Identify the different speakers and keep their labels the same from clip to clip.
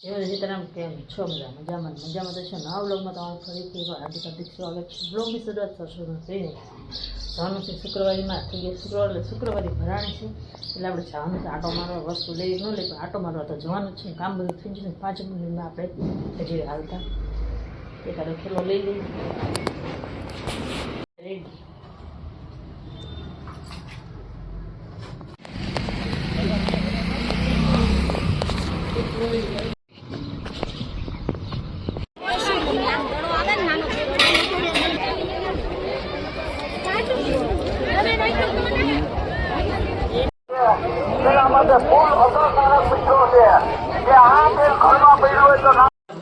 Speaker 1: એવી સીતારામ કેમ છો? મજામાં તો છે. નવા બ્લોગમાં તમારું ફરીથી એકવાર હાર્દિક સ્વાગત છે. બ્લોગની શરૂઆત થશે કરીને જવાનું છે શુક્રવારીમાં થઈ ગયા. શુક્રવારી ભરાણી છે એટલે આપણે જવાનું છે આટો મારવા. વસ્તુ લેવી ન લે પણ આટો મારવા તો જવાનું છે. કામ બધું થઈ જશે 5 મિનિટમાં આપણે હજી હાલતા એકાદો ખેલો લઈ લઈએ. રેડી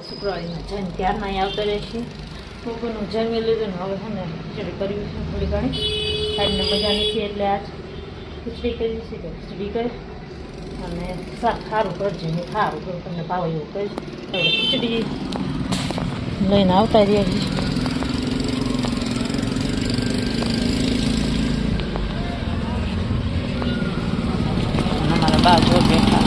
Speaker 1: શુક્રવારીમાં જઈને ત્યારના અહીં આવતા રહેશે. બપોરનું જમી લીધું ને હવે છે ને ખીચડી કરવી છે થોડી ઘણી. ખાઈને મજા નથી એટલે આજ ખીચડી કરી છે કે ખીચડી કરી અને શાક સારું કરજે. હું સારું કરું તમને ભાવે એવું કહીશ. એટલે ખીચડી લઈને આવતા રહ્યા છીએ. અમારા બાજુ બેઠા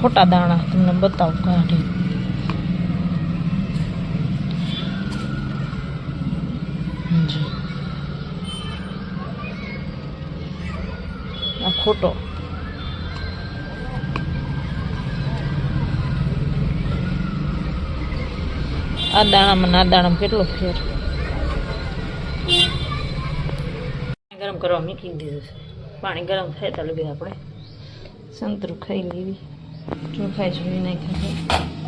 Speaker 1: ખોટા દાણા તમને બતાવું કાઢી. આ ખોટો આ દાણામાં ના દાણામાં કેટલો ફેર. ગરમ કરવા મૂકી દીધું છે. પાણી ગરમ થાય તો લગી આપણે સંતરું ખાઈ લેવી. ચોખાઈ જોઈ નાખ્યા છે.